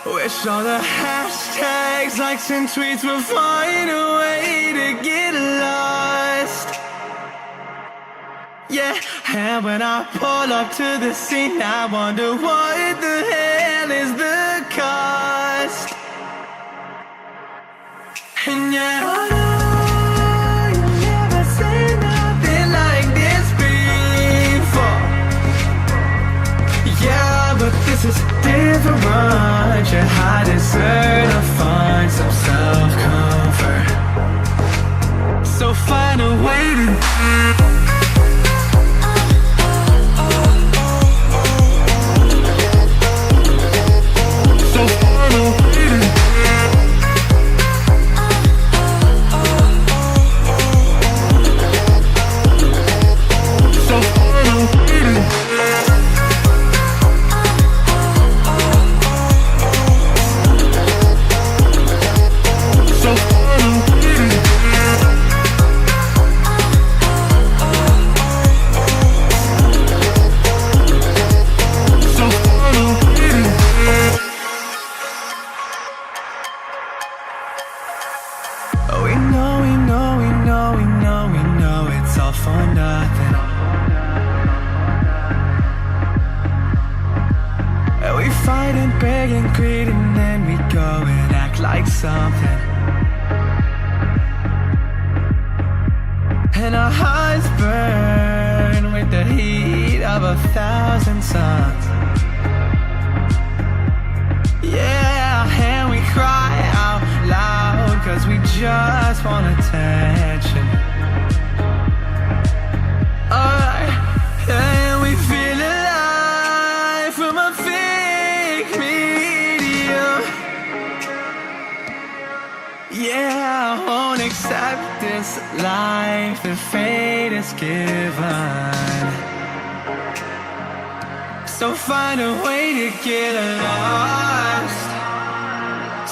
Wish all the hashtags, likes and tweets will find a way to get lost. Yeah, and when I pull up to the scene, I wonder what the hell is the cost. And yeah, I know you never seen nothing like this before. Yeah, but this is different. I deserve to find some self-comfort. So find a way to something, and our hearts burn with the heat of 1,000 suns. Yeah, and we cry out loud 'cause we just want attention. Alright, and we feel alive from a fake medium. Yeah, I won't accept this life that fate has given. So find a way to get lost.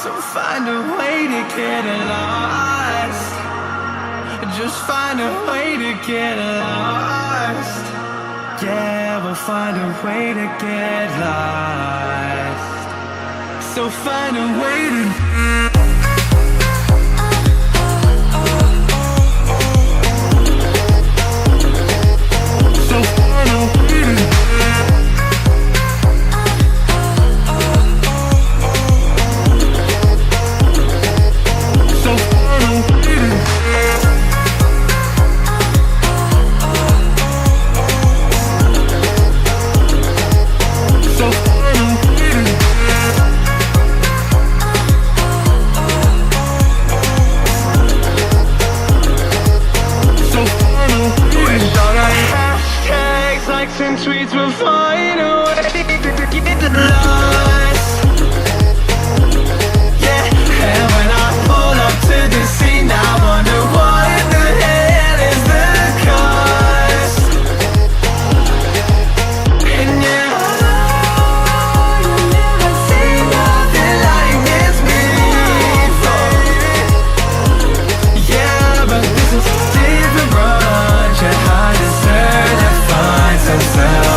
So find a way to get lost. Just find a way to get lost. Yeah, we'll find a way to get lost. So find a way to and tweets will find a way to get lost. Yeah, and when I pull up to the scene, I wonder what the hell is the cost. And yeah, I know you've never seen nothing like this before. Yeah, but this is different. Yeah, I deserve to find some self-comfort.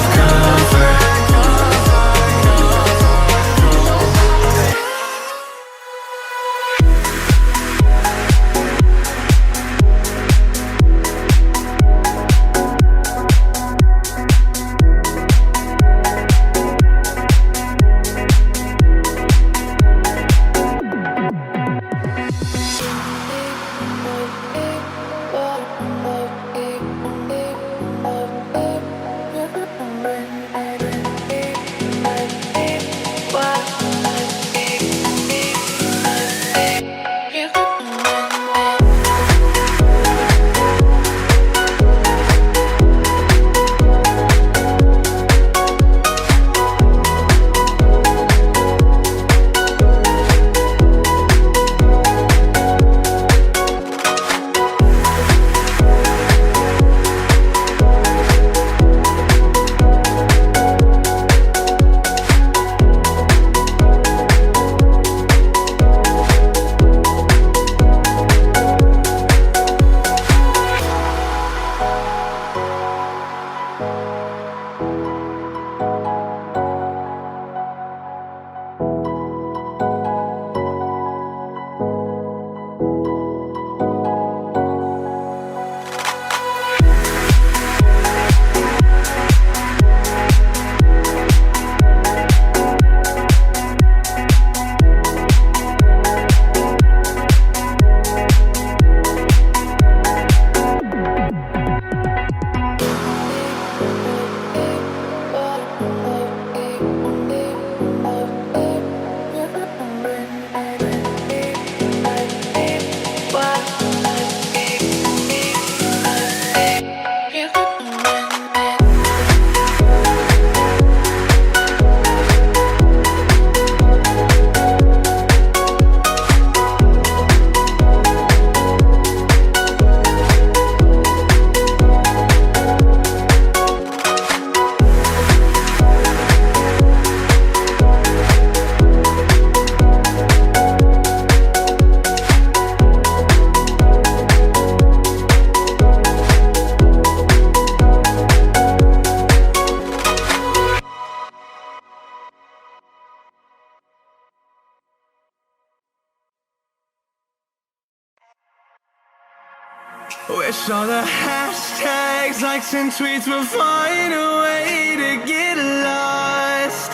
Wish all the hashtags, likes and tweets will find a way to get lost.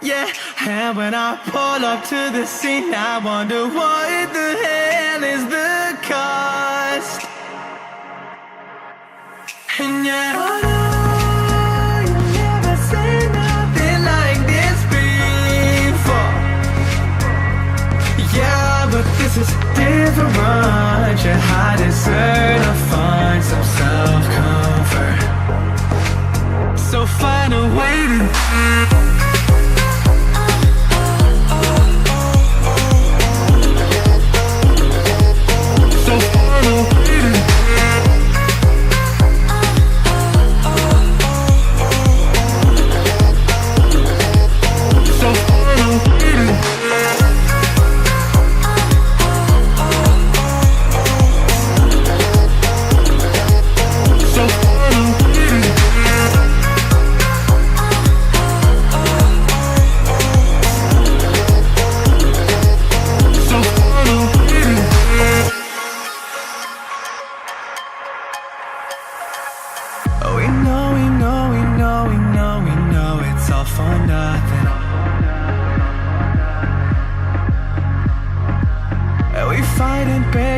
Yeah, and when I pull up to the scene, I wonder what the hell is the cost. And yeah, I know you've never seen nothing like this before. Yeah, but this is different. Yeah, I deserve to find some self-comfort. So find a way to So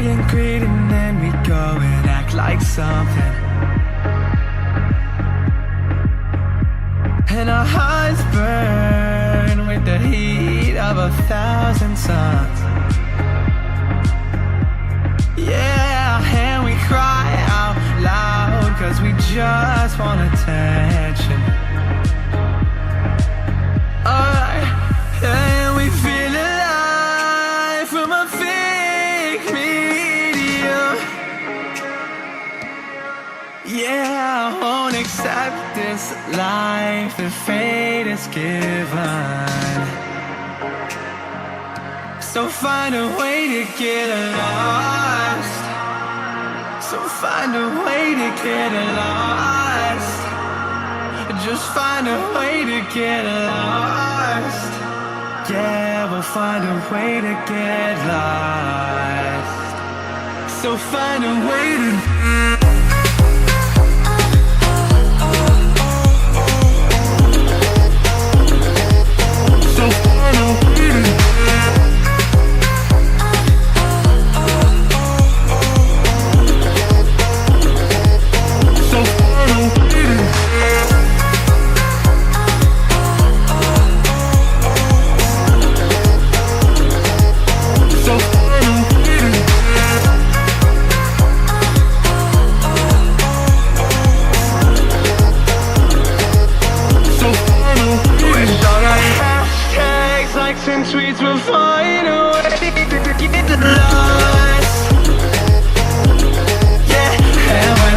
getting greedy and then we go and act like something. And our hearts burn with the heat of 1,000 suns. Yeah, and we cry out loud 'cause we just want attention. And we feel alive from a fake medium. Yeah, I won't accept this life that fate is given. So find a way to get lost. So find a way to get lost. Just find a way to get lost. Yeah, we'll find a way to get lost. So find a way to tweets will find a way to get lost. Yeah, and when